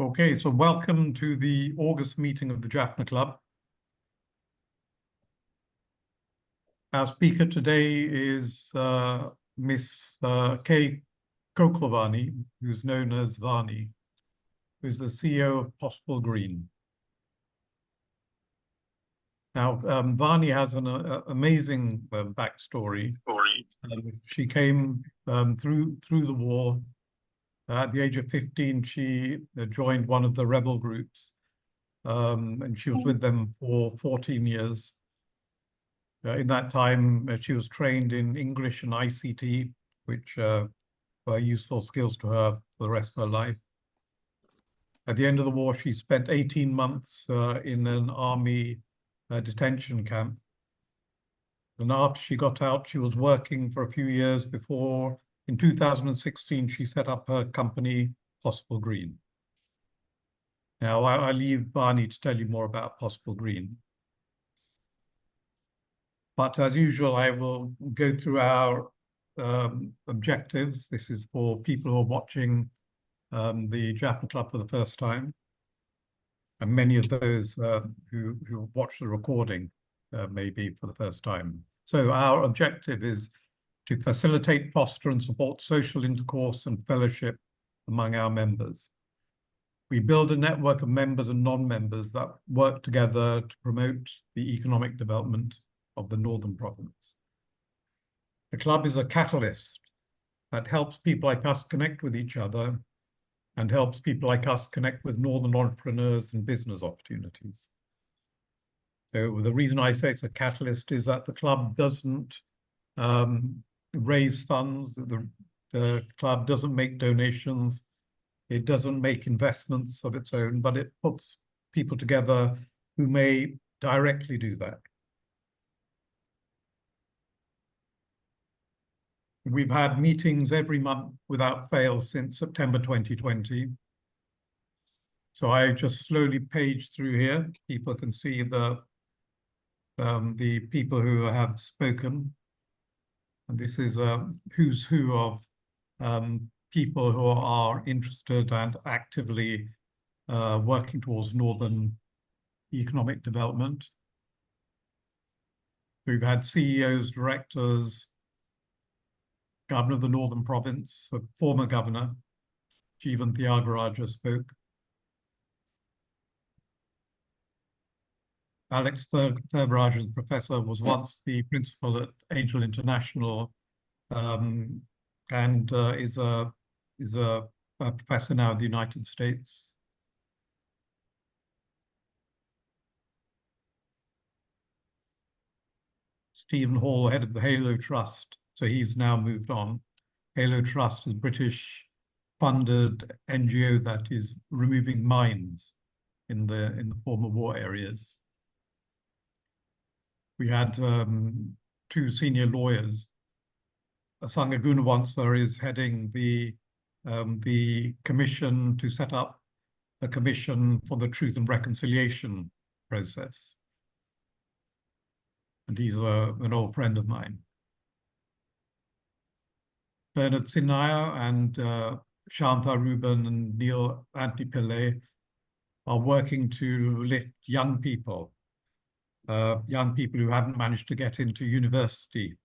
Okay, so welcome to the August meeting of the Jaffna Club. Our speaker today is Miss K.Kokilvany, who's known as Vany, who's the CEO of Possible Green. Now, Vany has an amazing backstory. She came through the war. At the age of 15, she joined one of the rebel groups, and she was with them for 14 years. In that time, she was trained in English and ICT, which were useful skills to her for the rest of her life. At the end of the war, she spent 18 months in an army detention camp. And after she got out, she was working for a few years before, in 2016, she set up her company, Possible Green. Now, I leave Vany to tell you more about Possible Green. But as usual, I will go through our objectives. This is for people who are watching the Jaffna Club for the first time, and many of those who watch the recording maybe for the first time. So our objective is to facilitate, foster, and support social intercourse and fellowship among our members. We build a network of members and non-members that work together to promote the economic development of the Northern Province. The club is a catalyst that helps people like us connect with each other and helps people like us connect with Northern entrepreneurs and business opportunities. So the reason I say it's a catalyst is that the club doesn't raise funds, the club doesn't make donations, it doesn't make investments of its own, but it puts people together who may directly do that. We've had meetings every month without fail since September 2020. So I just slowly page through here. People can see the people who have spoken. And this is a who's who of people who are interested and actively working towards Northern economic development. We've had CEOs, directors, Governor of the Northern Province, the former governor, Jeevan Thiagaraja spoke. Alex Thiagarajan, professor, was once the principal at Angel International and is a professor now in the United States. Stephen Hall, head of the Halo Trust, so he's now moved on. Halo Trust is a British-funded NGO that is removing mines in the former war areas. We had two senior lawyers. Asanga Gunawansar is heading the commission to set up a commission for the Truth and Reconciliation process. And he's an old friend of mine. Bernard Sinaya and Shanta Ruben and Neil Antipillay are working to lift young people who haven't managed to get into university.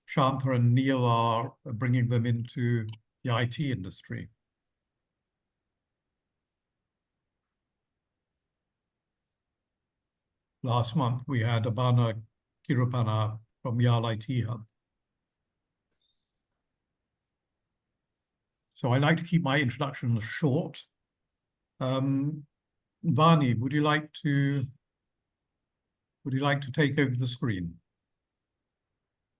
Shanta and Neil are bringing them into the IT industry. Last month, we had Abana Kirupana from YAL IT Hub. So I like to keep my introductions short. Vany, would you like to take over the screen?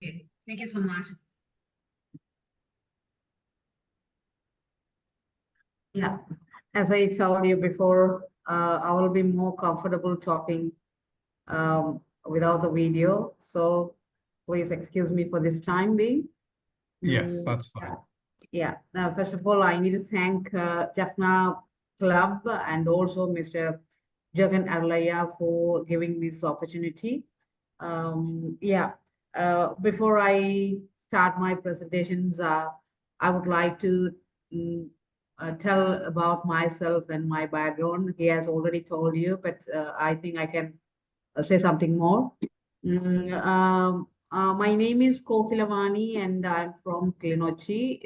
Okay, thank you so much. Yeah, as I told you before, I will be more comfortable talking without the video. So please excuse me for this time being. Yes, that's fine. Yeah. Now, first of all, I need to thank Jaffna Club and also Mr. Jekhan for giving this opportunity. Before I start my presentations, I would like to tell about myself and my background. He has already told you, but I think I can say something more. My name is Kokilvany and I'm from Klinochi.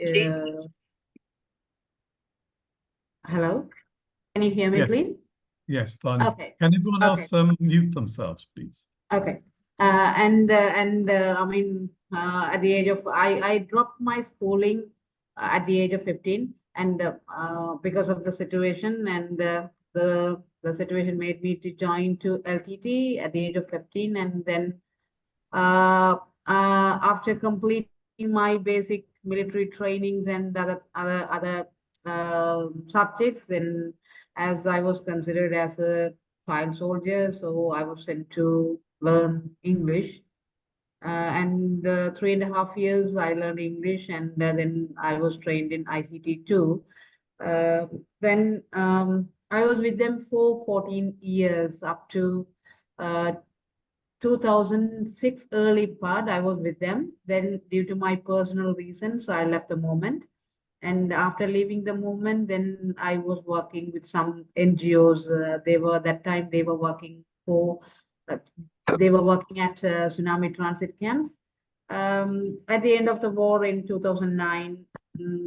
Hello, can you hear me, Yes, please? yes, Vany. Okay, Can everyone okay, else mute themselves, please? okay. I mean, at the age of, I dropped my schooling at the age of 15, and because of the situation, and the situation made me to join to LTT at the age of 15, and then uh, after completing my basic military trainings and other subjects, then as I was considered as a child soldier, so I was sent to learn English. And 3.5 years I learned English, and then I was trained in ICT too. Then I was with them for 14 years up to uh, 2006 early part. I was with them. Then due to my personal reasons, I left the movement. And after leaving the movement, then I was working with some NGOs. They were that time they were working for, uh, they were working at tsunami transit camps. At the end of the war in 2009,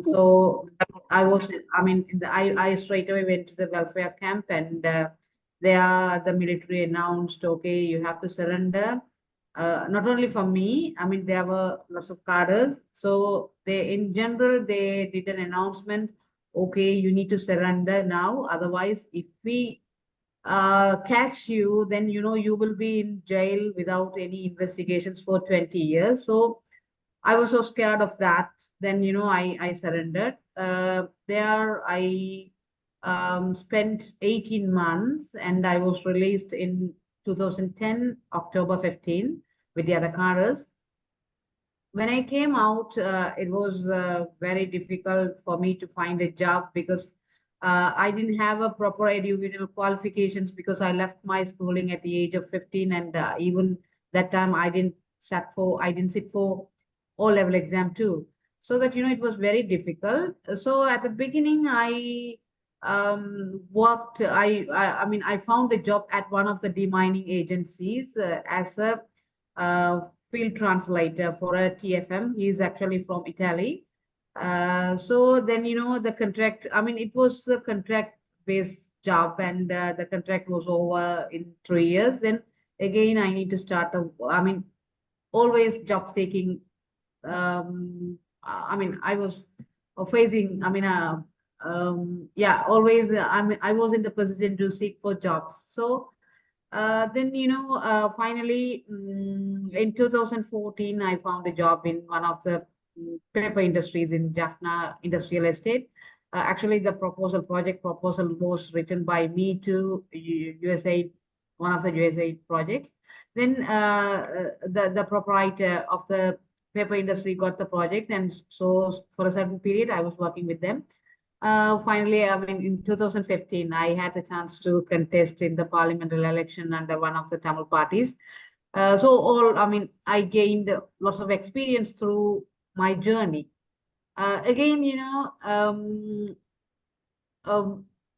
so I was, I mean, I straight away went to the welfare camp, and there the military announced, okay, you have to surrender. Not only for me, I mean, there were lots of cadres. So they, in general, they did an announcement, okay, you need to surrender now. Otherwise, if we catch you, then, you will be in jail without any investigations for 20 years. So I was so scared of that. Then, I surrendered. There I spent 18 months, and I was released in 2010, October 15, with the other cadres. When I came out, it was very difficult for me to find a job because I didn't have a proper educational qualifications because I left my schooling at the age of 15, and even that time I didn't sit for O-level exam too. So that, it was very difficult. So at the beginning, I worked, I mean, I found a job at one of the demining agencies as a uh, field translator for a TFM. He is actually from Italy. So then, the contract, I mean, it was a contract based job, and the contract was over in 3 years. Then again, I need to start, I mean, always job seeking. I mean, I was facing, I mean, yeah, always, I mean, I was in the position to seek for jobs. So then, finally, in 2014, I found a job in one of the paper industries in Jaffna Industrial Estate. Actually, the project proposal was written by me to USA, one of the USA projects. Then the proprietor of the paper industry got the project, and so for a certain period, I was working with them. Finally, I mean, in 2015, I had the chance to contest in the parliamentary election under one of the Tamil parties. I mean, I gained lots of experience through my journey. Again,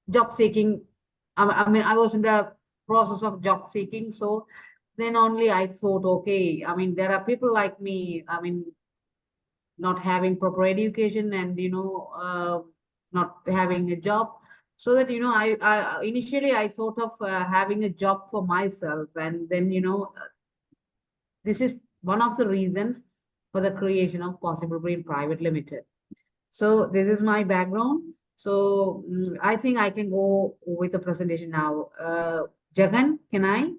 job seeking. I mean, I was in the process of job seeking. So then only I thought, okay, I mean, there are people like me, I mean, not having proper education, and not having a job. So that, I initially I thought of having a job for myself, and then, this is one of the reasons for the creation of Possible Brain Private Limited. So this is my background. So I think I can go with the presentation now. Jekhan, can I?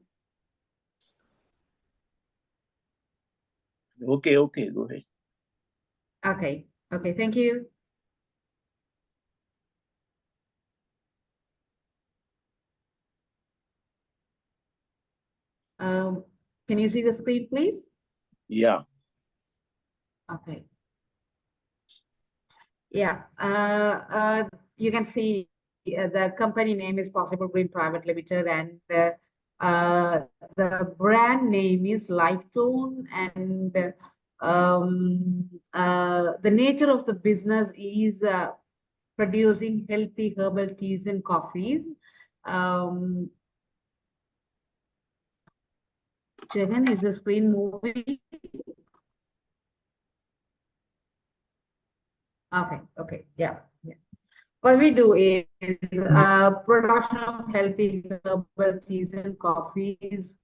Okay, okay, go ahead. Okay, okay, thank you. Um, can you see the screen, please? Yeah. Okay. Yeah, you can see the company name is Possible Green Private Limited, and the brand name is Lifetone, and the nature of the business is producing healthy herbal teas and coffees. Jekhan, is the screen moving? Okay, yeah. What we do is production of healthy herbal teas and coffees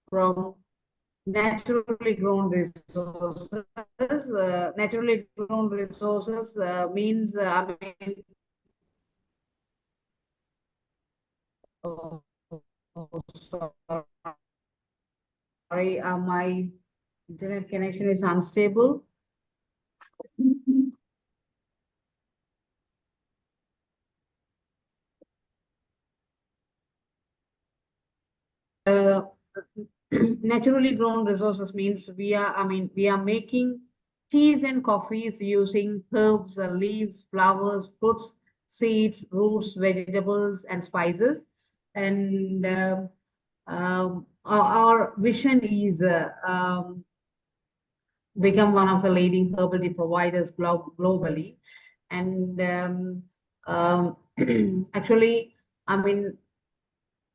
from naturally grown resources. Naturally grown resources means, I mean, oh, sorry, my internet connection is unstable. Naturally grown resources means we are making teas and coffees using herbs, leaves, flowers, fruits, seeds, roots, vegetables, and spices. And our vision is become one of the leading herbal tea providers globally. And actually, I mean,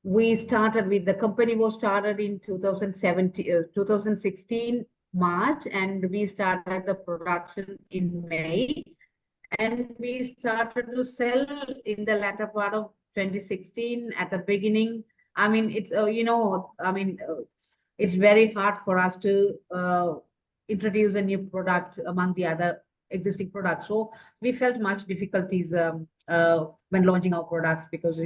the company was started in 2016 March, and we started the production in May, and we started to sell in the latter part of 2016. At the beginning, I mean, it's it's very hard for us to introduce a new product among the other existing products. So we felt much difficulties when launching our products, because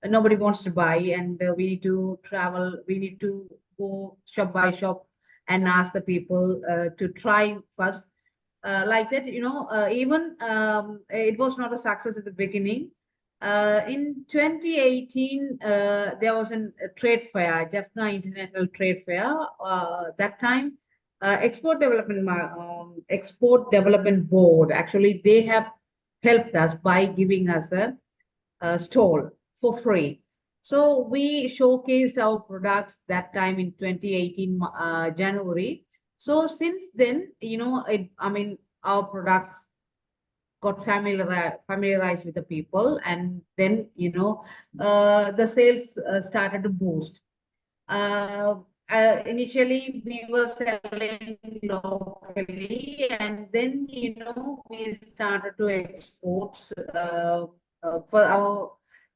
nobody wants to buy, and we need to travel, we need to go shop by shop and ask the people to try first. Like that, even it was not a success at the beginning. In 2018, there was a trade fair, Jaffna International Trade Fair. That time, Export Development Board, actually, they have helped us by giving us a stall for free. So we showcased our products that time in 2018 January. So since then, our products got familiarized with the people, and then the sales started to boost. Initially we were selling locally, and then we started to export. For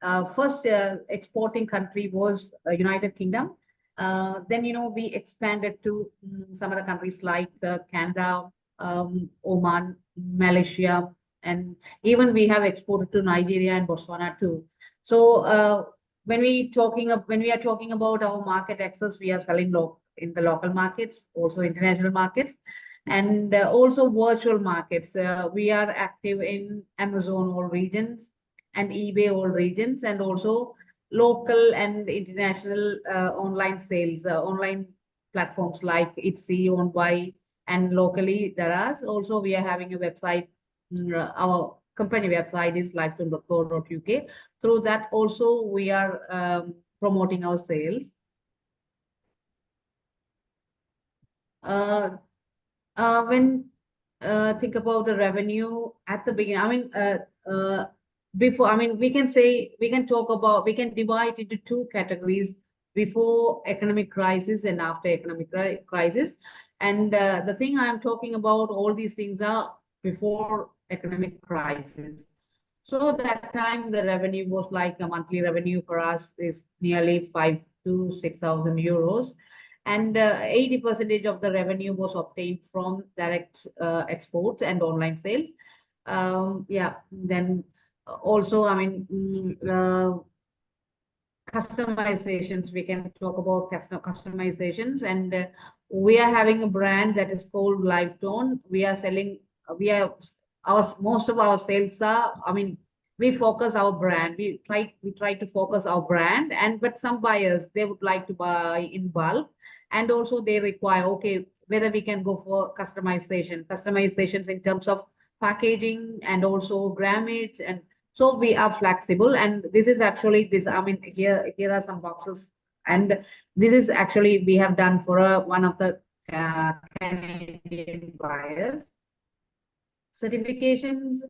our first exporting country was United Kingdom. Then we expanded to some other countries like Canada, Oman, Malaysia, and even we have exported to Nigeria and Botswana too. So when we are talking about our market access, we are selling in the local markets, also international markets, and also virtual markets. We are active in Amazon all regions and eBay all regions, and also local and international online sales, online platforms like Etsy, OnBuy, and locally there are also, we are having a website. Our company website is lifetime.co.uk. Through that also we are promoting our sales. When think about the revenue at the beginning, we can divide into two categories: before economic crisis and after economic crisis. And the thing I am talking about, all these things are before economic crisis. So that time the revenue was like, a monthly revenue for us is nearly 5,000 to 6,000 euros. And 80% of the revenue was obtained from direct exports and online sales. Then also, customizations, we can talk about customizations. And we are having a brand that is called Lifetone. We are selling, most of our sales are, we focus our brand. We try to focus our brand, but some buyers, they would like to buy in bulk, and also they require, okay, whether we can go for customizations in terms of packaging and also grammage. And so we are flexible. And this is actually here are some boxes, and this is actually we have done for one of the Canadian buyers. Certifications,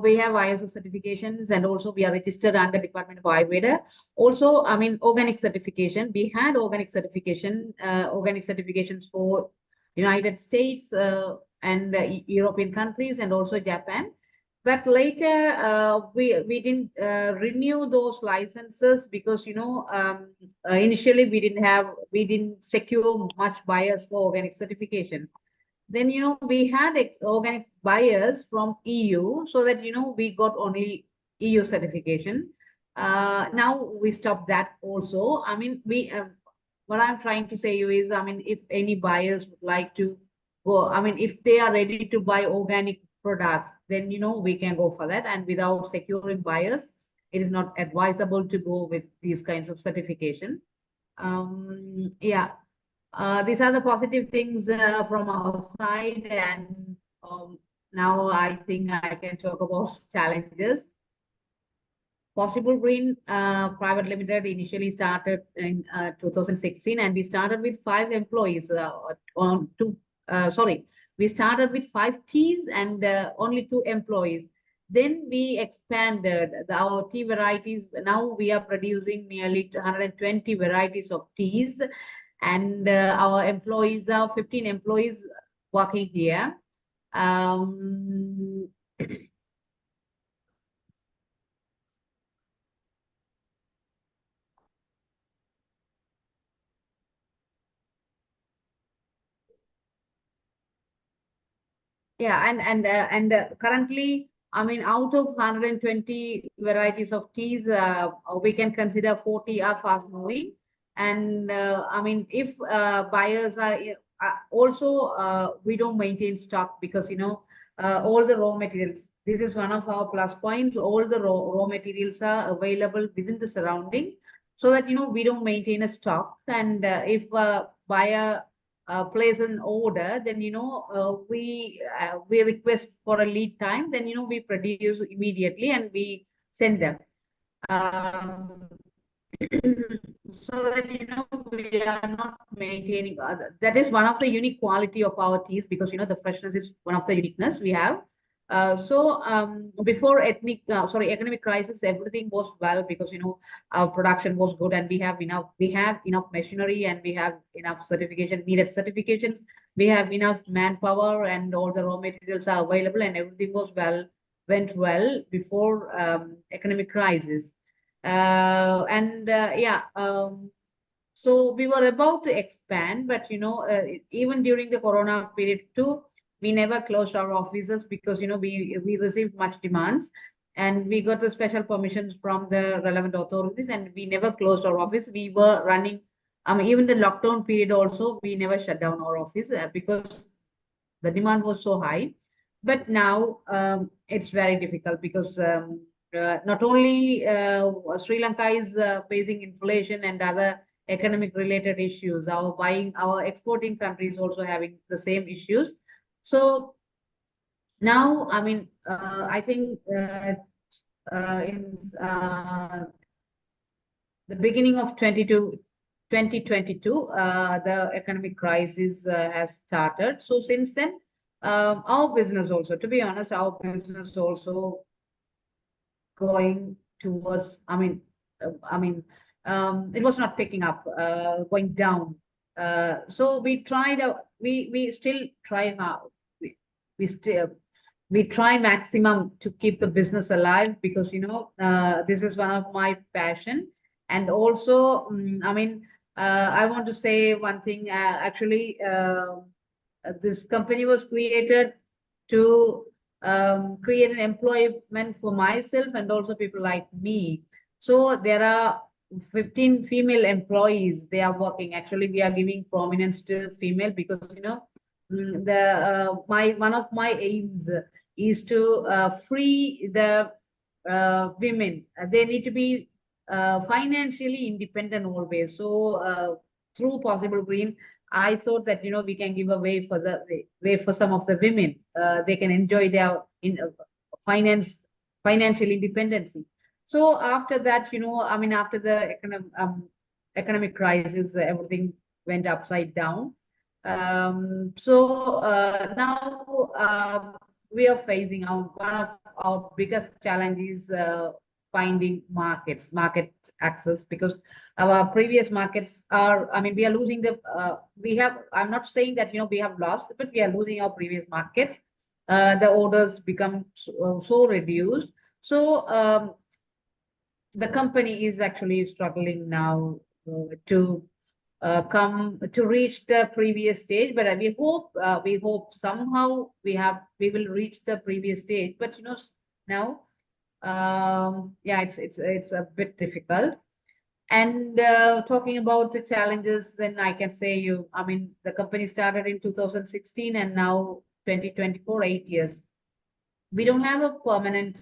We have ISO certifications, and also we are registered under Department of Ayurveda. Also, I mean, organic certification. We had organic certifications for United States and European countries, and also Japan. But later, we didn't renew those licenses because initially we didn't secure much buyers for organic certification. Then we had organic buyers from EU, so that we got only EU certification. Now we stopped that also. I mean, what I'm trying to say you is, I mean, if any buyers would like to go, I mean, if they are ready to buy organic products, then we can go for that. And without securing buyers, it is not advisable to go with these kinds of certification. Yeah. These are the positive things from our side, and now I think I can talk about challenges. Possible Green Private Limited initially started in 2016, and we started with 5 employees. We started with 5 teas and only 2 employees. Then we expanded our tea varieties. Now we are producing nearly 120 varieties of teas, and our employees are 15 employees working here. Yeah, and currently, I mean, out of 120 varieties of teas, we can consider 40 are fast moving. And I mean, if buyers are also, we don't maintain stock because all the raw materials. This is one of our plus points. All the raw materials are available within the surrounding, so that we don't maintain a stock. And if a buyer place an order, then we request for a lead time, then we produce immediately and we send them. So that we are not maintaining that is one of the unique quality of our teas, because the freshness is one of the uniqueness we have. Before economic crisis, everything was well, because our production was good, and we have enough machinery, and we have enough needed certifications. We have enough manpower, and all the raw materials are available, and everything went well before economic crisis. So we were about to expand, but even during the Corona period too, we never closed our offices, because we received much demands, and we got the special permissions from the relevant authorities, and we never closed our office. We were running, even the lockdown period also, we never shut down our office because the demand was so high. But now it's very difficult, because not only Sri Lanka is facing inflation and other economic related issues, our exporting countries also having the same issues. So now, I mean, I think in the beginning of 2022, the economic crisis has started. So since then, our business also, to be honest, our business also going towards, it was not picking up, going down. So we still try hard. We try maximum to keep the business alive, because this is one of my passion. And also, I want to say one thing. Actually, this company was created to create an employment for myself and also people like me. So there are 15 female employees. They are working. Actually, we are giving prominence to female, because one of my aims is to free the women. They need to be financially independent always. So through Possible Green, I thought that we can give a way for some of the women. They can enjoy their financial independence. So after that, after the economic crisis, everything went upside down. Now we are facing one of our biggest challenges finding market access, because our previous markets are, I mean, we are losing I'm not saying that, we have lost, but we are losing our previous markets. The orders become so reduced. So the company is actually struggling now to come to reach the previous stage, but we hope somehow we will reach the previous stage. But now, yeah, it's a bit difficult. And talking about the challenges, then I can say I mean, the company started in 2016 and now 2024, 8 years. We don't have a permanent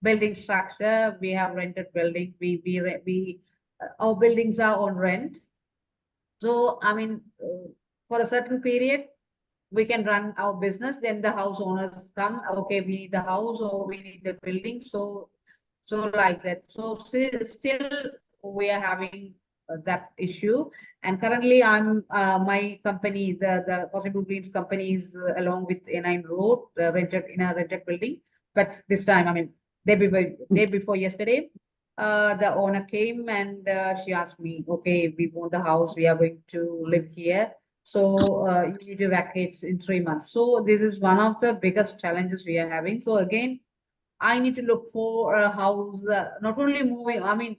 building structure. We have rented building. Our buildings are on rent. So, I mean, for a certain period, we can run our business. Then the house owners come, okay, we need the house or we need the building. So like that. So still we are having that issue. And currently my company, the Possible Greens company is along with A9 Road, rented in a rented building. But this time, I mean, day before yesterday, the owner came and she asked me, okay, we want the house, we are going to live here. So you need to vacate in 3 months. So this is one of the biggest challenges we are having. So again, I need to look for a house, not only moving, I mean,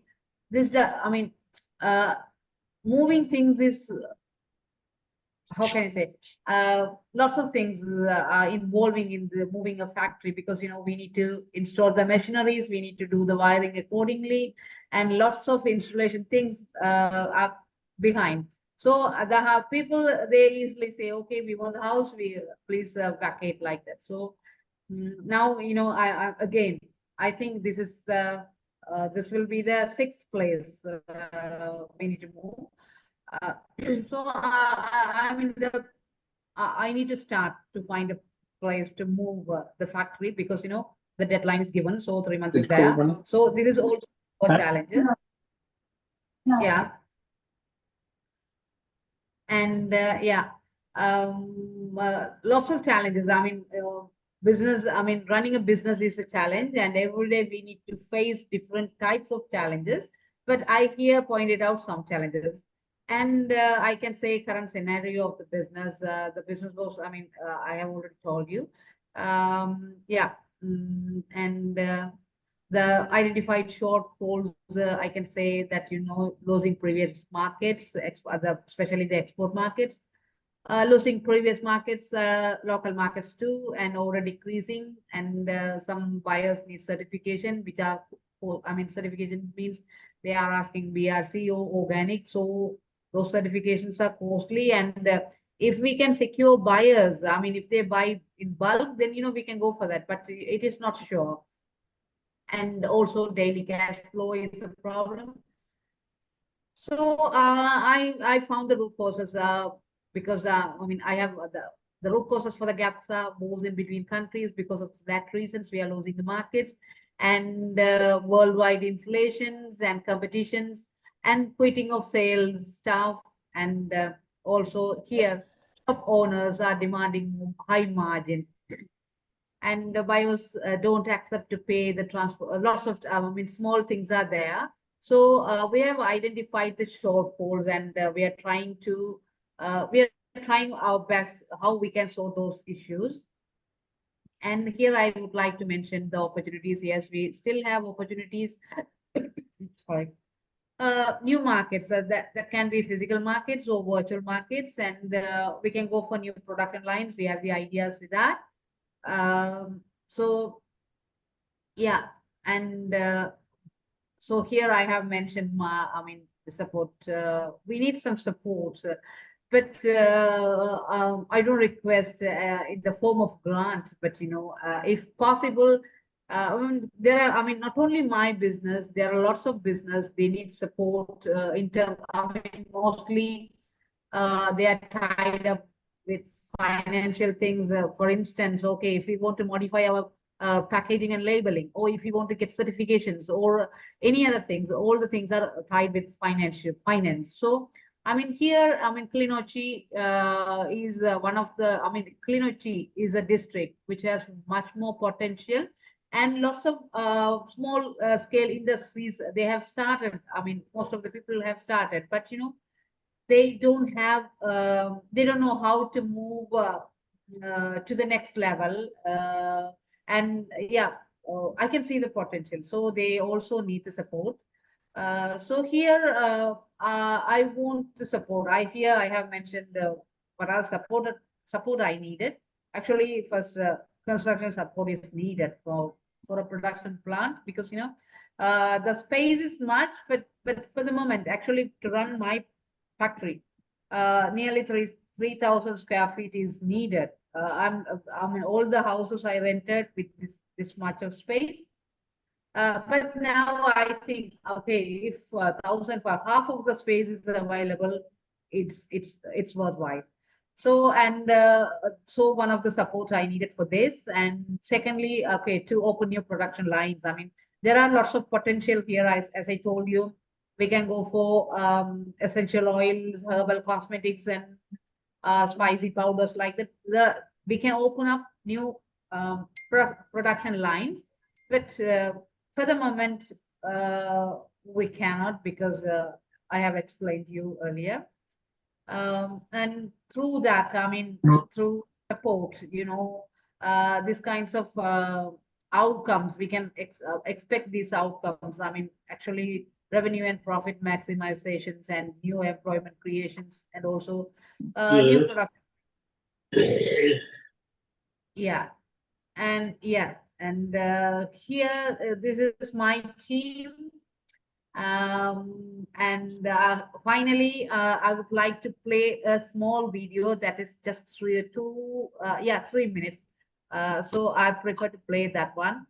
moving things is, how can I say, lots of things are involving in the moving a factory, because, we need to install the machineries, we need to do the wiring accordingly, and lots of installation things are behind. So the people, they easily say, okay, we want the house, we please vacate like that. So now, again, I think this is this will be the 6th place we need to move. So I mean, I need to start to find a place to move the factory, because the deadline is given, so 3 months is there. So this is also a challenge. Yeah. And yeah, lots of challenges. I mean, running a business is a challenge, and every day we need to face different types of challenges. But I here pointed out some challenges. And I can say current scenario of the business was, I mean, I have already told you. Yeah. And the identified shortfalls, I can say that, losing previous markets, especially the export markets, losing previous markets, local markets too, and order decreasing. And some buyers need certification, which are, I mean, certification means they are asking BRC or organic. So those certifications are costly. And if we can secure buyers, I mean, if they buy in bulk, then, we can go for that, but it is not sure. And also daily cash flow is a problem. So I found the root causes because I mean, I have the root causes for the gaps are moves in between countries. Because of that reasons, we are losing the markets, and worldwide inflations and competitions, and quitting of sales staff. And also here, shop owners are demanding high margin, and the buyers don't accept to pay the transport. Lots of, I mean, small things are there. So we have identified the shortfalls, and we are trying our best how we can solve those issues. And here I would like to mention the opportunities. Yes, we still have opportunities. Sorry. New markets that can be physical markets or virtual markets, and we can go for new production lines. We have the ideas with that. So yeah, and so here I have mentioned I mean, the support. We need some support, but I don't request in the form of grant, but if possible, I mean, I mean, not only my business, there are lots of business, they need support in terms, I mean, mostly they are tied up with financial things. For instance, okay, if we want to modify our packaging and labeling, or if you want to get certifications or any other things, all the things are tied with finance. So I mean, here, I mean, Klinochi is one of the, I mean, Klinochi is a district which has much more potential and lots of small scale industries. They have started. I mean, most of the people have started, but they don't have, they don't know how to move to the next level. And yeah, I can see the potential. So they also need the support. So here, I want the support. I have mentioned what are support I needed. Actually, first construction support is needed for a production plant because the space is much, but for the moment, actually, to run my factory, nearly 3,000 square feet is needed. I mean, all the houses I rented with this much of space. But now I think, okay, if 1,000 for half of the space is available, it's worthwhile. So so one of the support I needed for this, and secondly, okay, to open new production lines. I mean, there are lots of potential here. As I told you, we can go for essential oils, herbal cosmetics, and spicy powders like that. We can open up new production lines, but for the moment we cannot because I have explained to you earlier. And through that, I mean, through support, these kinds of outcomes, we can expect these outcomes. I mean, actually, revenue and profit maximizations and new employment creations, and also new product. Yeah, and here, this is my team. And finally, I would like to play a small video that is just 3 minutes. So I prefer to play that one.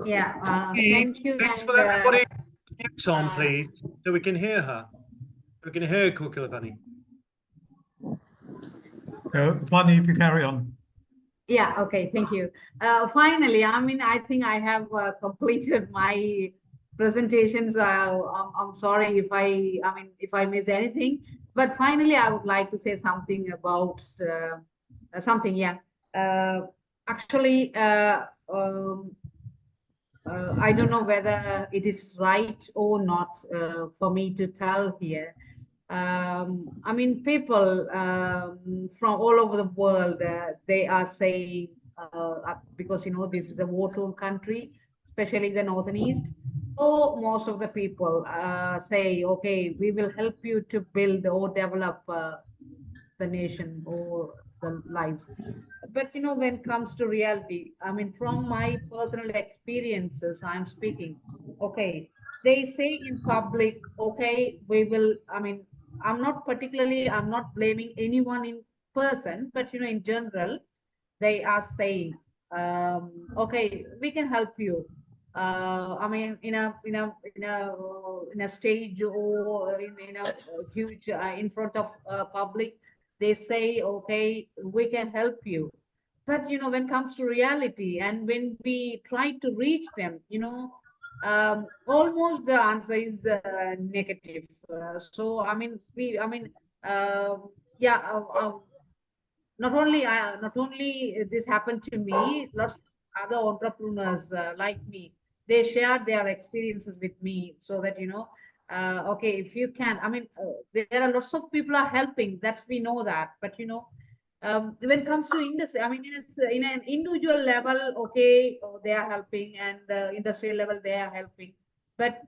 Yeah, Please, thank you. please, And, will everybody mute on, please, so we can hear her. We can hear Kokilvany. Vany, if you carry on. yeah, okay, thank you. Finally, I mean, I think I have completed my presentations. I'm sorry if if I miss anything, but finally, I would like to say something about something. Yeah, actually, I don't know whether it is right or not for me to tell here. I mean, people from all over the world, they are saying, because, this is a war-torn country, especially the North and East. So most of the people say, okay, we will help you to build or develop the nation or the lives. But when it comes to reality, I mean, from my personal experiences, I'm speaking. Okay, they say in public, okay, we will. I mean, I'm not blaming anyone in person, but in general, they are saying, okay, we can help you. I mean, in a stage or in a huge in front of public, they say, okay, we can help you. But when it comes to reality and when we try to reach them, almost the answer is negative. So I mean, yeah. Not only this happened to me, lots of other entrepreneurs like me, they shared their experiences with me, so that okay, if you can, I mean, there are lots of people are helping, that's we know that. But when it comes to industry, I mean, in an individual level, okay, they are helping, and industrial level they are helping. But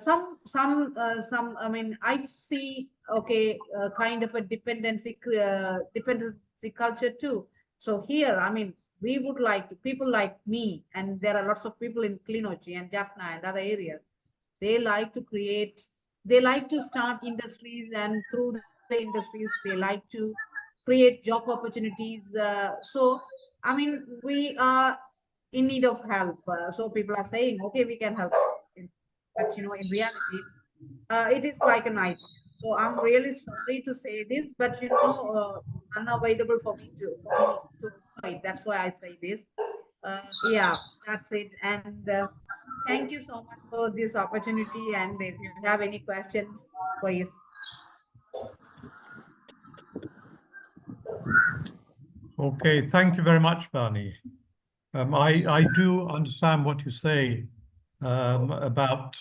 some, I mean, I see, okay, kind of a dependency culture too. So here, I mean, we would like people like me, and there are lots of people in Klinochi and Jaffna and other areas. They like to create, they like to start industries, and through the industries, they like to create job opportunities. So, I mean, we are in need of help. So people are saying, okay, we can help. But in reality, it is like a nightmare. So I'm really sorry to say this, but unavoidable for me to fight. That's why I say this. Yeah, that's it. And thank you so much for this opportunity. And if you have any questions, please. Okay, thank you very much, Vany. I do understand what you say about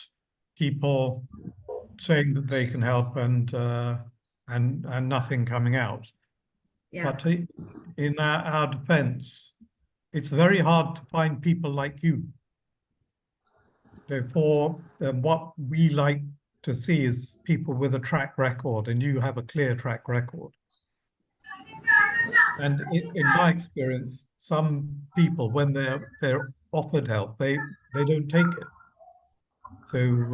people saying that they can help and nothing coming out. Yeah. But in our defense, it's very hard to find people like you. Therefore, what we like to see is people with a track record, and you have a clear track record. And in my experience, some people, when they're offered help, they don't take it. So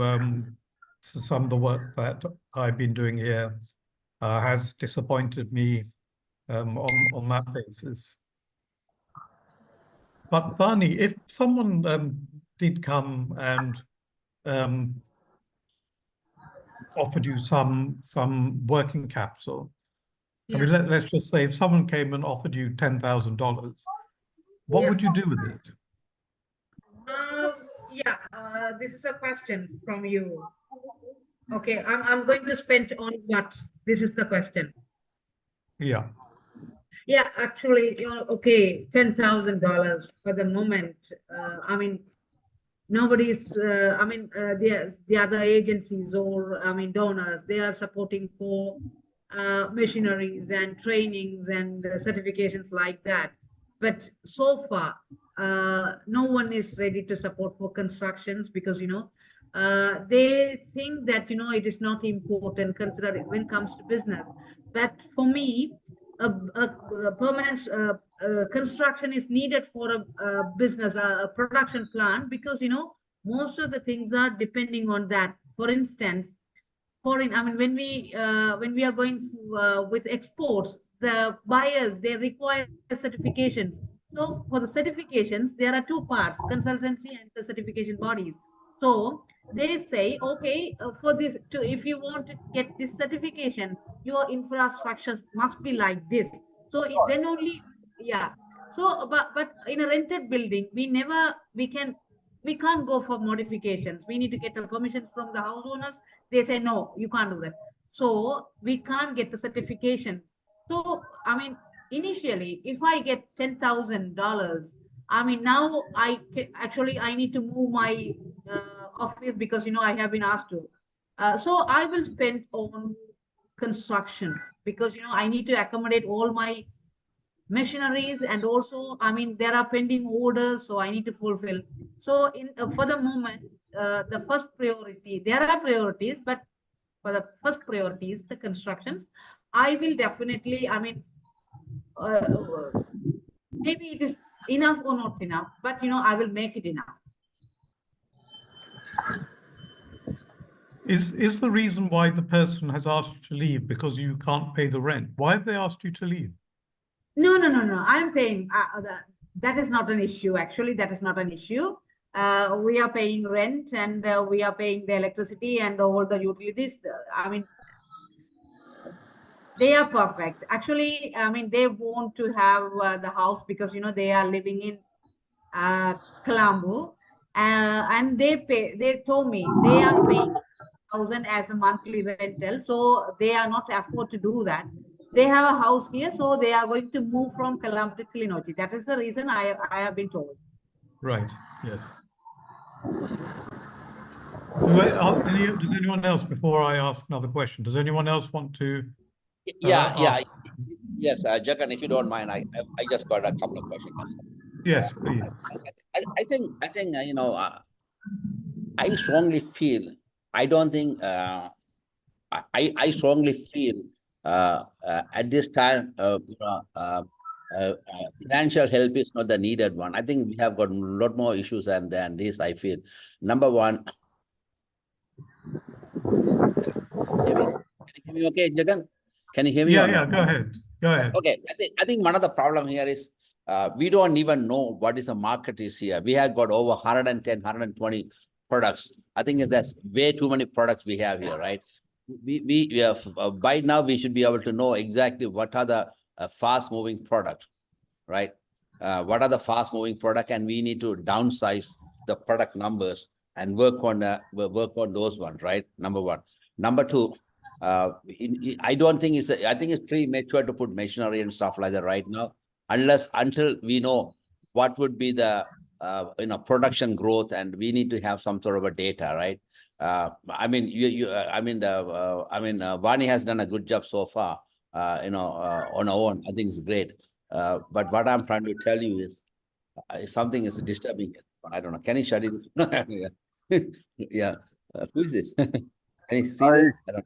some of the work that I've been doing here has disappointed me on that basis. But Vany, if someone did come and offered you some working capital, I mean, let's just say if someone came and offered you $10,000, what would you do with it? Yeah, this is a question from you. Okay, I'm going to spend on what? This is the question. Yeah. Yeah, actually, okay, $10,000 for the moment. I mean, nobody's. I mean, the other agencies or I mean donors, they are supporting for machineries and trainings and certifications like that. But so far, no one is ready to support for constructions because they think that it is not important considering when it comes to business. But for me, a permanent construction is needed for a business, a production plant, because most of the things are depending on that. For instance, I mean, when we are going with exports, the buyers, they require certifications. So for the certifications, there are two parts: consultancy and the certification bodies. So they say, okay, for this, if you want to get this certification, your infrastructure must be like this. So then only, yeah. So but in a rented building, we can't go for modifications. We need to get the permission from the house owners. They say, no, you can't do that. So we can't get the certification. So, I mean, initially, if I get $10,000, I mean, now actually, I need to move my office because, I have been asked to. So I will spend on construction because, I need to accommodate all my machineries, and also, I mean, there are pending orders, so I need to fulfill. So for the moment, the first priority, there are priorities, but for the first priority is the constructions. I will definitely, I mean, maybe it is enough or not enough, but I will make it enough. Is the reason why the person has asked you to leave because you can't pay the rent? Why have they asked you to leave? No. I'm paying. That is not an issue. Actually, that is not an issue. We are paying rent, and we are paying the electricity and all the utilities. I mean, they are perfect. Actually, I mean, they want to have the house because they are living in Colombo, and they told me they are paying 1,000 as a monthly rental, so they are not afford to do that. They have a house here, so they are going to move from Colombo to Kilinochi. That is the reason I have been told. Right. Yes. Does anyone else, before I ask another question, does anyone else want to? Yeah. Yes, Jekhan, if you don't mind, I just got a couple of questions myself. Yes, please. I think I strongly feel. I don't think. I strongly feel at this time, financial help is not the needed one. I think we have got a lot more issues than this. I feel. Number one. Can you hear me okay, Jekhan? Can you hear me? Yeah. Go ahead. Go ahead. Okay, I think one of the problem here is we don't even know what is the market is here. We have got over 110, 120 products. I think that's way too many products we have here, right? We have, by now we should be able to know exactly what are the fast moving products, right? What are the fast moving product, and we need to downsize the product numbers and work on those ones, right? Number one. Number two, I don't think I think it's premature to put machinery and stuff like that right now, until we know what would be the production growth, and we need to have some sort of a data, right? I mean, Vany has done a good job so far, on our own. I think it's great. But what I'm trying to tell you is something is disturbing it. I don't know. Can you shut it? Yeah. Who is this? Can you see that? I don't.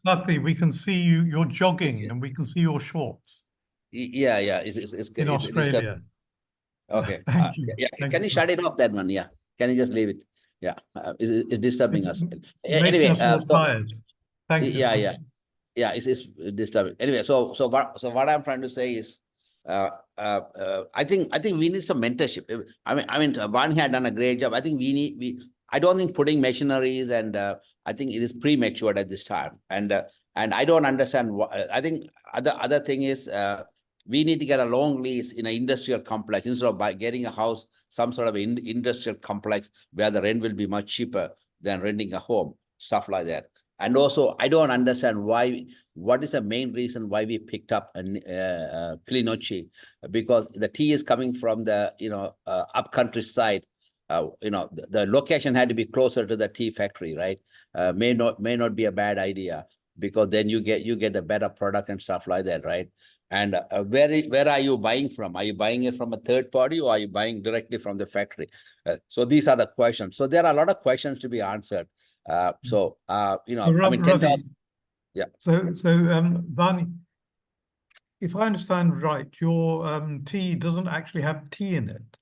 Sathi, we can see you. You're jogging, and we can see your shorts. Yeah. It's in Australia. Okay. Thank you. Yeah. Thanks. Can you shut it off, that one? Yeah. Can you just leave it? Yeah. It's disturbing us. Making Anyway, us all tired. Thank you. Yeah. It's disturbing. Anyway, so what I'm trying to say is, I think we need some mentorship. I mean, Vany had done a great job. I think I don't think putting machineries, and I think it is premature at this time. And I don't understand what. I think other thing is we need to get a long lease in an industrial complex instead of by getting a house, some sort of industrial complex where the rent will be much cheaper than renting a home, stuff like that. And also, I don't understand what is the main reason why we picked up Kilinochi, because the tea is coming from the up countryside. The location had to be closer to the tea factory, right? May not be a bad idea, because then you get a better product and stuff like that, right? And where are you buying from? Are you buying it from a third party, or are you buying directly from the factory? So these are the questions. So there are a lot of questions to be answered. I mean, 10,000. Yeah. So Vany, if I understand right, your tea doesn't actually have tea in it.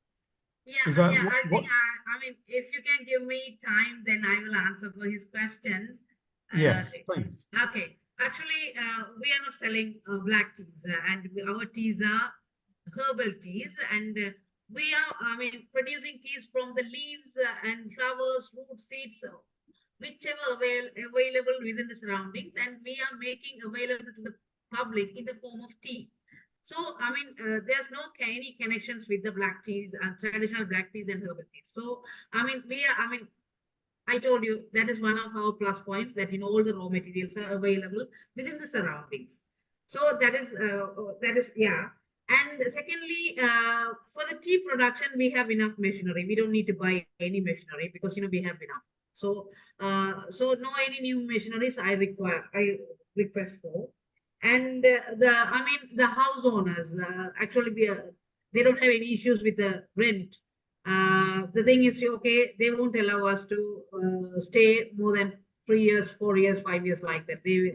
Yeah, Is that yeah, what- I think I mean, if you can give me time, then I will answer for his questions. Yes, please. Okay, actually, we are not selling black teas, and our teas are herbal teas, and we are, I mean, producing teas from the leaves and flowers, root, seeds, whichever available within the surroundings, and we are making available to the public in the form of tea. So, I mean, there's no any connections with the black teas and traditional black teas and herbal teas. So, I mean, I told you that is one of our plus points, that all the raw materials are available within the surroundings. So that is yeah. And secondly, for the tea production, we have enough machinery. We don't need to buy any machinery because we have enough. So so no any new machineries I request for. And the house owners actually they don't have any issues with the rent. The thing is, okay, they won't allow us to stay more than 3 years, 4 years, 5 years like that. There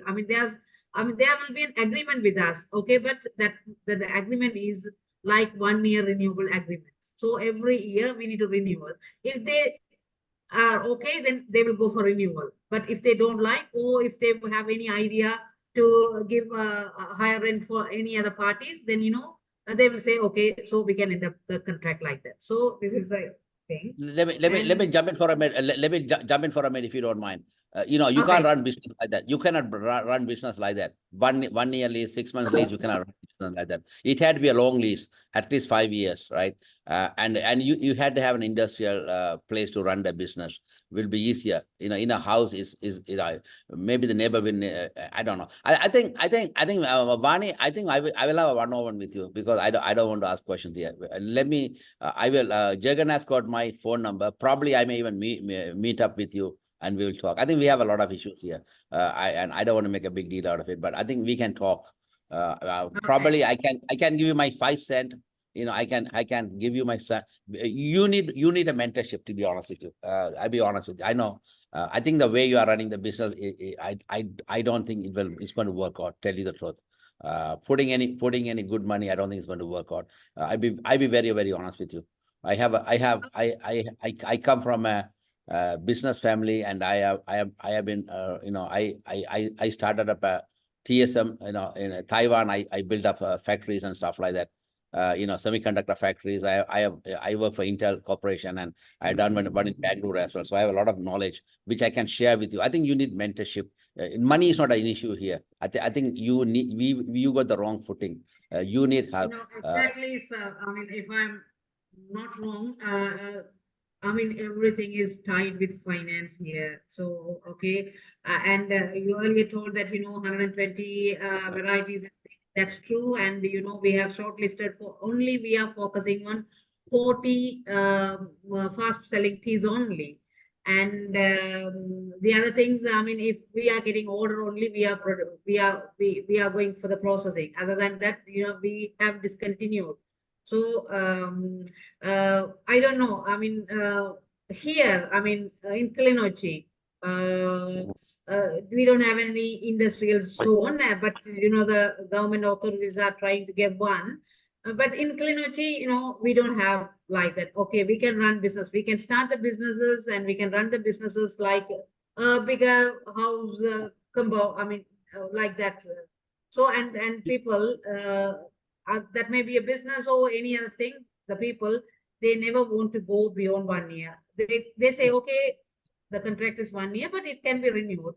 will be an agreement with us, okay, but the agreement is like 1 year renewable agreement. So every year we need to renew it. If they are okay, then they will go for renewal. But if they don't like, or if they have any idea to give a higher rent for any other parties, then they will say, okay, so we can end up the contract like that. So this is the thing. Let me jump in for a minute. Let me jump in for a minute if you don't mind. You can't run business like that. You cannot run business like that. 1 year lease, 6 months lease, you cannot run business like that. It had to be a long lease, at least 5 years, right? And you had to have an industrial place to run the business. Will be easier. In a house is maybe the neighbor will. I don't know. I think Vany, I think I will have a one-on-one with you, because I don't want to ask questions here. Let me. I will. Jekhan has got my phone number. Probably I may even meet up with you, and we will talk. I think we have a lot of issues here, and I don't want to make a big deal out of it, but I think we can talk. Probably I can give you my 5 cents. I can give you my son. You need a mentorship, to be honest with you. I'll be honest with you. I know. I think the way you are running the business, I don't think it's going to work out. Tell you the truth. Putting any good money, I don't think it's going to work out. I'd be very, very honest with you. I come from a business family, and I have been I started up a TSM in Taiwan. I built up factories and stuff like that. Semiconductor factories. I work for Intel Corporation, and I've done one in Bangalore as well. So I have a lot of knowledge which I can share with you. I think you need mentorship. Money is not an issue here. I think you got the wrong footing. You need help. Exactly, sir. I mean, if I'm not wrong, I mean, everything is tied with finance here. So, okay. And you earlier told that, 120 varieties. That's true. And, we have shortlisted we are focusing on 40 fast selling teas only. And the other things, I mean, if we are getting order only, we are going for the processing. Other than that, we have discontinued. So I don't know. I mean, here, I mean, in Kilinochchi, we don't have any industrial zone, but the government authorities are trying to get one. But in Kilinochchi, we don't have like that. Okay, we can run business. We can start the businesses, and we can run the businesses like a bigger house combo. I mean, like that. So and people that may be a business or any other thing. The people, they never want to go beyond 1 year. They say, okay, the contract is 1 year, but it can be renewed.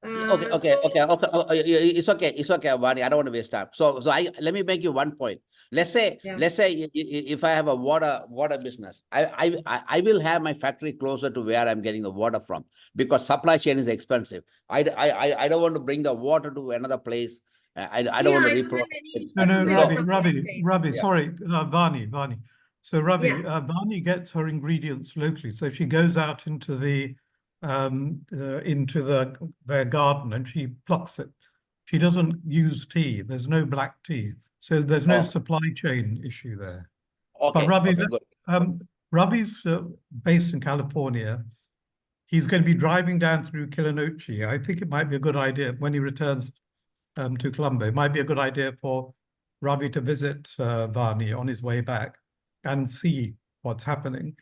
Okay. It's okay, Vany. I don't want to waste time. So let me make you one point. Let's say if I have a water business, I will have my factory closer to where I'm getting the water from, because supply chain is expensive. I don't want to bring the water to another place. I don't want to reproduce. No, Ravi, Yeah. sorry, Vany. So Ravi, Vany gets her ingredients locally. So she goes out into their garden and she plucks it. She doesn't use tea. There's no black tea. So there's no supply chain issue there. Okay. But Ravi, Good. Ravi's based in California. He's going to be driving down through Kilinochchi. I think it might be a good idea when he returns to Colombo. It might be a good idea for Ravi to visit Vany on his way back and see what's happening.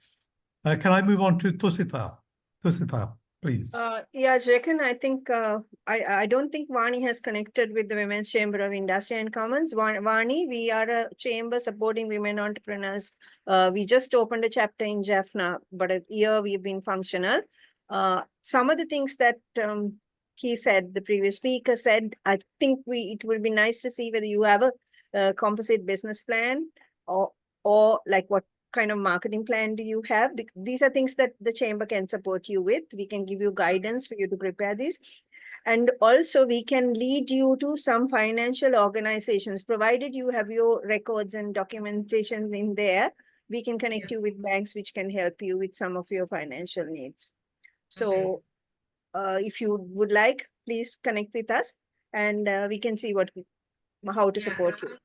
Can I move on to Tusitha? Tusitha, please. Yeah, Jekhan, I think I don't think Vany has connected with the Women's Chamber of Industry and Commons. Vany, we are a chamber supporting women entrepreneurs. We just opened a chapter in Jaffna, but a year we've been functional. Some of the things that he said, the previous speaker said, I think it would be nice to see whether you have a composite business plan or like what kind of marketing plan do you have? These are things that the chamber can support you with. We can give you guidance for you to prepare these. And also we can lead you to some financial organizations, provided you have your records and documentation in there. We can connect you with banks which can help you with some of your financial needs. So if you would like, please connect with us and we can see how to support you.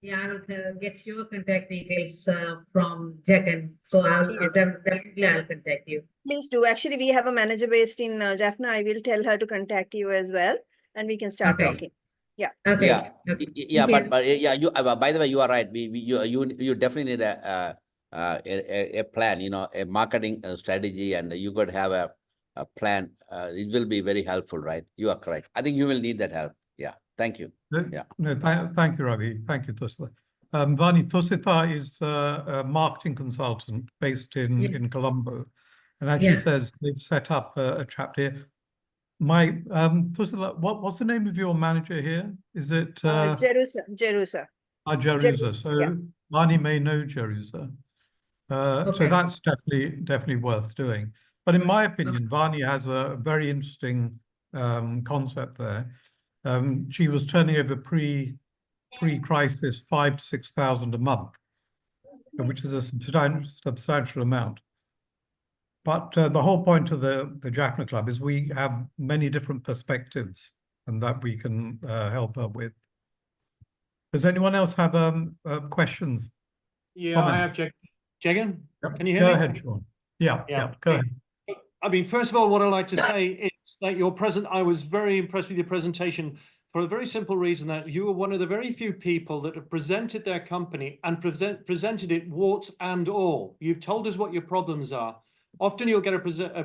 Yeah, I will get your contact details from Jekhan. So Yes. Definitely I'll contact you. Please do. Actually, we have a manager based in Jaffna. I will tell her to contact you as well, and we can start talking. Yeah. Okay. Yeah, Okay. yeah, Thank but yeah, you. By the way, you are right. You definitely need a plan. You know, a marketing strategy, and you could have a plan. It will be very helpful, right? You are correct. I think you will need that help. Yeah. Thank you. Yeah. No, thank you, Ravi. Thank you, Tusitha. Vany, Tusitha is a marketing consultant based in Colombo, and as she says, they've set up a chapter here. Tusitha, what's the name of your manager here? Is it Jerusa? Jerusa. So yeah. Vany may know Jerusa. So that's definitely worth doing. But in my opinion, Vany has a very interesting concept there. She was turning over pre-crisis 5,000 to 6,000 a month, which is a substantial amount. But the whole point of the Jaffna Club is we have many different perspectives and that we can help her with. Does anyone else have questions? Yeah, comments? I have Jekhan. Yep. Can you hear Go me? ahead, Sean. Yeah, go ahead. I mean, first of all, what I'd like to say is that I was very impressed with your presentation for a very simple reason that you were one of the very few people that have presented their company and presented it warts and all. You've told us what your problems are. Often you'll get a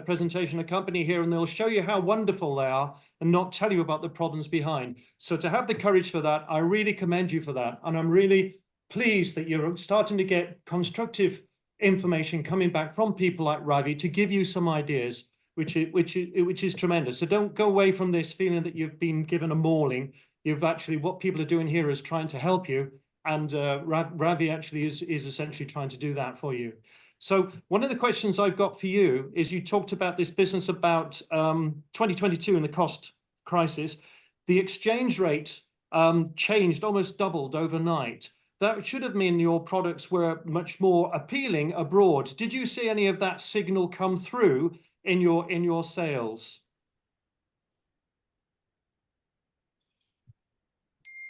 presentation, a company here, and they'll show you how wonderful they are and not tell you about the problems behind. So to have the courage for that, I really commend you for that. And I'm really pleased that you're starting to get constructive information coming back from people like Ravi to give you some ideas, which is tremendous. So don't go away from this feeling that you've been given a mauling. You've actually, what people are doing here is trying to help you, and Ravi actually is essentially trying to do that for you. So one of the questions I've got for you is, you talked about this business about 2022 and the cost crisis. The exchange rate changed, almost doubled overnight. That should have meant your products were much more appealing abroad. Did you see any of that signal come through in your sales?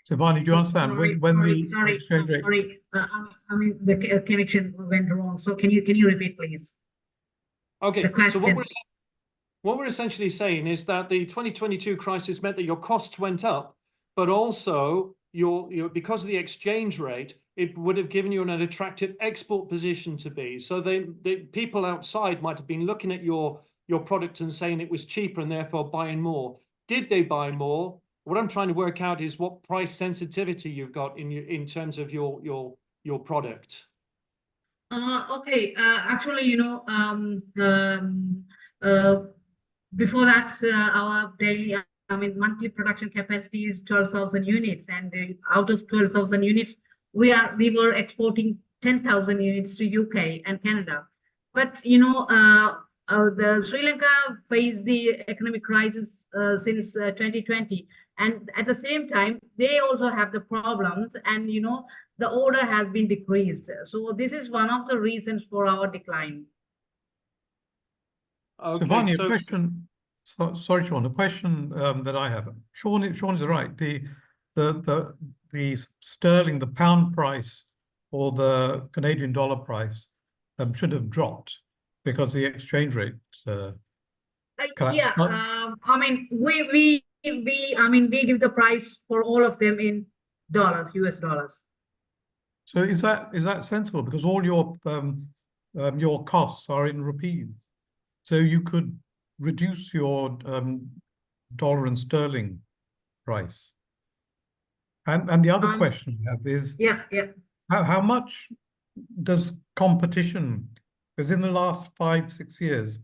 So, Vany, do you understand when the exchange rate? Sorry. I mean, the connection went wrong. So can you repeat, please? Okay. The question. So what we're essentially saying is that the 2022 crisis meant that your costs went up, but also your because of the exchange rate, it would have given you an attractive export position to be. So the people outside might have been looking at your product and saying it was cheaper and therefore buying more. Did they buy more? What I'm trying to work out is what price sensitivity you've got in terms of your product. Okay. Actually, before that, our daily, monthly production capacity is 12,000 units, and out of 12,000 units, we were exporting 10,000 units to UK and Canada. But the Sri Lanka faced the economic crisis since 2020, and at the same time, they also have the problems, and the order has been decreased. So this is one of the reasons for our decline. Okay, so, Vany, a question. Sorry, Sean. A question that I have. Sean is right. The sterling, the pound price, or the Canadian dollar price should have dropped because the exchange rate. Yeah. We give the price for all of them in dollars, US dollars. So is that sensible? Because all your costs are in rupees. So you could reduce your dollar and sterling price. And the other question I have is Yeah. how much does competition, because in the last 5-6 years,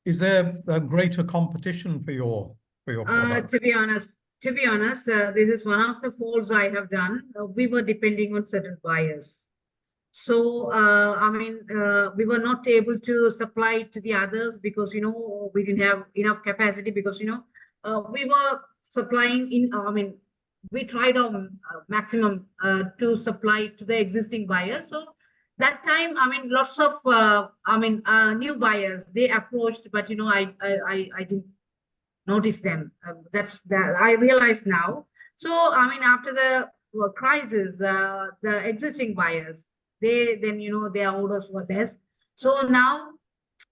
is there a greater competition for your product? To be honest, this is one of the faults I have done. We were depending on certain buyers. So, I mean, we were not able to supply to the others because, we didn't have enough capacity because, we were supplying I mean, we tried our maximum to supply to the existing buyers. So that time, I mean, lots of, new buyers, they approached, but, I didn't notice them. That's that I realize now. So, I mean, after the crisis, the existing buyers, their orders were less. So now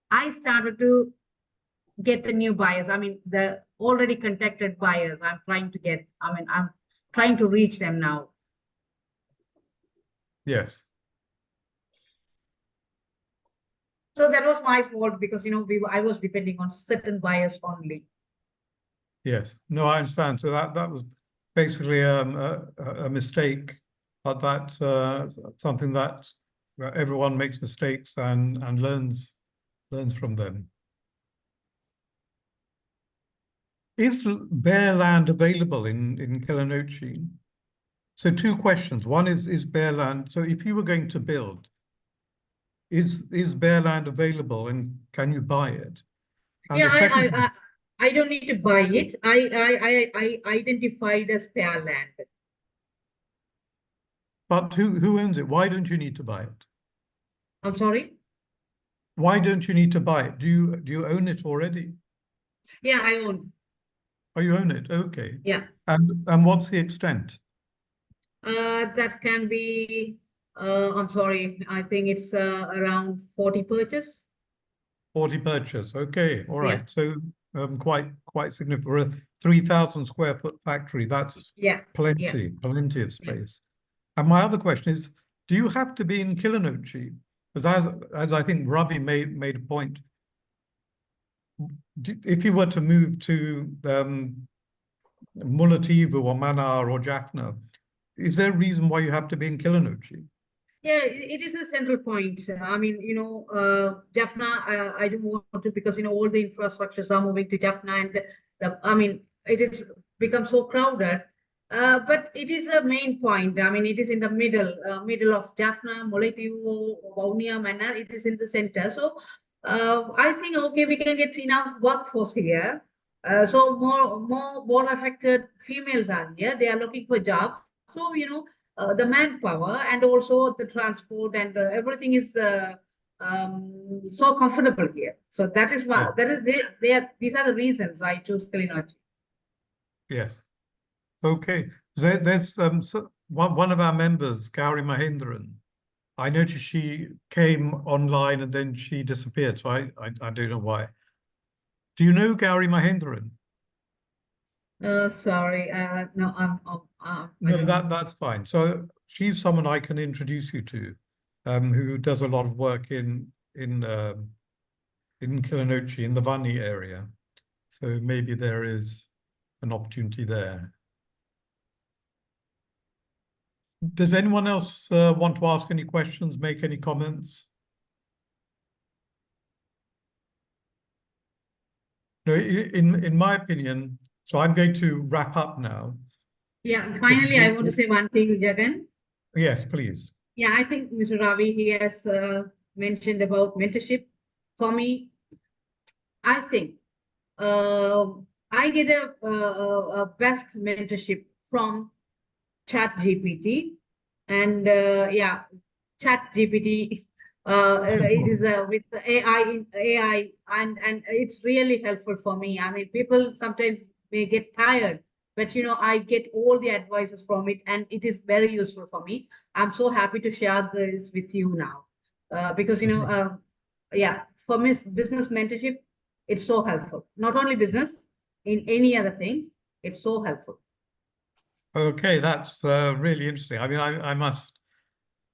I started to get the new buyers. I mean, the already contacted buyers. I'm trying to reach them now. Yes. So that was my fault because I was depending on certain buyers only. Yes. No, I understand. So that was basically a mistake, but that's something that everyone makes mistakes and learns from them. Is bare land available in Kilinochie? So 2 questions. One is bare land. So if you were going to build, is bare land available and can you buy it? And Yeah, the second, I don't need to buy it. I identified as spare land. but who owns it? Why don't you need to buy it? I'm sorry. Why don't you need to buy it? Do you own it already? Yeah, I own. Oh, you own it. Okay. Yeah. And what's the extent? That can be. I'm sorry. I think it's around 40 purchase. 40 purchase. Okay. All Yeah. right. So quite significant. For a 3,000 square foot factory, that's Yeah. plenty of space. And my other question is, do you have to be in Kilinochie? Because as I think Ravi made a point, if you were to move to Mullaitivu or Mannar or Jaffna, is there a reason why you have to be in Kilinochie? Yeah, it is a central point. I mean, Jaffna, I don't want to because, all the infrastructures are moving to Jaffna and it is become so crowded. But it is a main point. I mean, it is in the middle of Jaffna, Mullaitivu, Vany, Mannar. It is in the center. So I think, okay, we can get enough workforce here. So more affected females are here. They are looking for jobs. So, the manpower and also the transport and everything is so comfortable here. So that is why these are the reasons I chose Kilinochie. Yes. Okay. There's one of our members, Gauri Mahendran. I noticed she came online and then she disappeared. So I don't know why. Do you know Gauri Mahendran? Sorry, no, I No, don't know. that's fine. So she's someone I can introduce you to, who does a lot of work in Kilinochie, in the Vany area. So maybe there is an opportunity there. Does anyone else want to ask any questions, make any comments? No, in my opinion, so I'm going to wrap up now. Yeah, finally, I want to say one thing, Jekhan. Yes, please. Yeah, I think Mr. Ravi, he has mentioned about mentorship. For me, I think I get a best mentorship from Chat GPT, and Chat GPT. It is with AI, and it's really helpful for me. I mean, people sometimes may get tired, but I get all the advices from it, and it is very useful for me. I'm so happy to share this with you now, because for me, business mentorship, it's so helpful. Not only business, in any other things, it's so helpful. Okay, that's really interesting. I mean, I must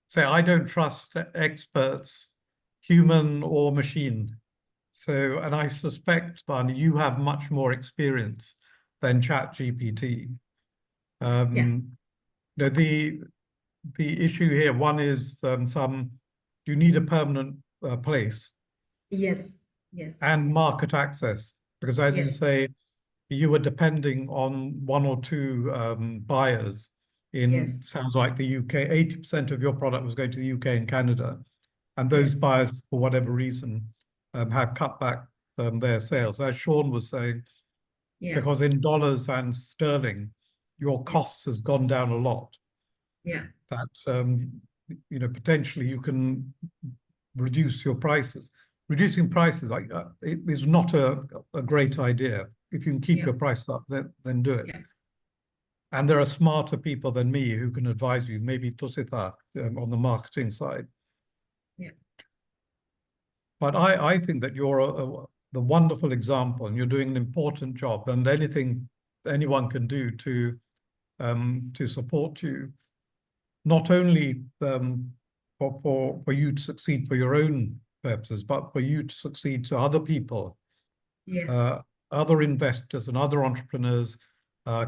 say I don't trust experts, human or machine. So, and I suspect, Vany, you have much more experience than ChatGPT. No, the issue here, one is you need a permanent place Yes, yes, and market access, because as you Yes. say, you were depending on one or two buyers in, Yes. sounds like the UK, 80% of your product was going to the UK and Canada. And those Yes. buyers, for whatever reason, have cut back their sales. As Sean was saying, yeah, because in dollars and sterling, your costs has gone down a lot. yeah, That potentially you can reduce your prices. Reducing prices it is not a great idea. If you can keep Yeah. your price up, then do it. Yeah. And there are smarter people than me who can advise you, maybe Tusitha on the marketing side. Yeah. But I think that you're the wonderful example, and you're doing an important job. And anything anyone can do to support you, not only for you to succeed for your own purposes, but for you to succeed to other people, yes, other investors and other entrepreneurs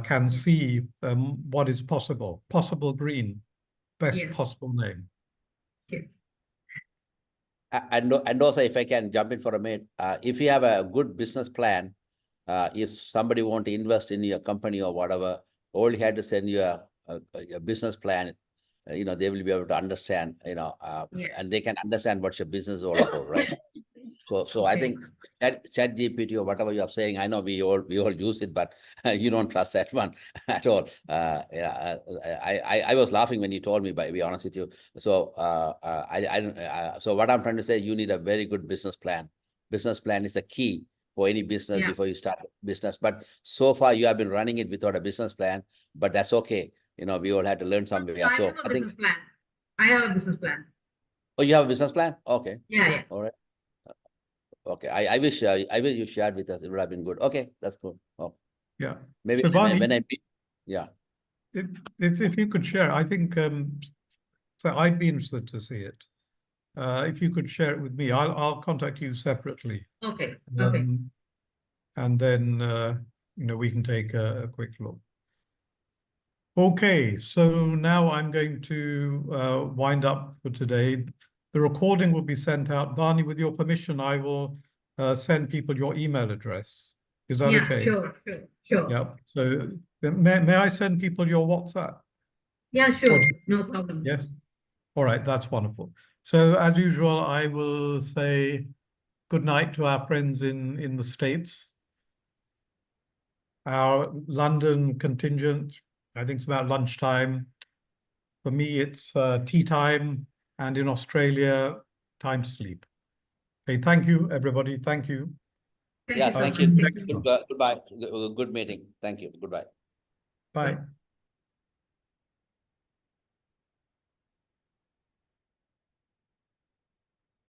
can see what is possible. Possible Green, best Yes. possible name. yes, And also, if I can jump in for a minute, if you have a good business plan, if somebody want to invest in your company or whatever, all you had to send you a business plan. They will be able to understand. Yeah. And they can understand what your business is all about, right? So I Okay. think Chat GPT or whatever you are saying, I know we all use it, but you don't trust that one at all. I was laughing when you told me, but to be honest with you. So I don't. So what I'm trying to say, you need a very good business plan. Business plan is a key for any business Yeah. before you start business. But so far you have been running it without a business plan, but that's okay. We all had to learn somewhere. I So have a I think. business plan. I have a business plan. Oh, you have a business plan? Okay. Yeah, yeah. All right. Okay. I wish you shared with us. It would have been good. Okay, that's good. Oh, Yeah. maybe So when Vany, I yeah. if you could share, I think so I'd be interested to see it. If you could share it with me, I'll contact you separately. Okay, okay. And then we can take a quick look. Okay, so now I'm going to wind up for today. The recording will be sent out. Vany, with your permission, I will send people your email address. Is that Yeah, okay? sure. Yeah. So may I send people your WhatsApp? Yeah, sure. Or do- No problem. Yes. All right, that's wonderful. So as usual, I will say good night to our friends in the States. Our London contingent, I think it's about lunchtime. For me, it's tea time, and in Australia, time to sleep. Okay, thank you, everybody. Thank you. Thank Yeah, you so thank much. you. Thank Next you. one. Goodbye. Good meeting. Thank you. Goodbye. Bye.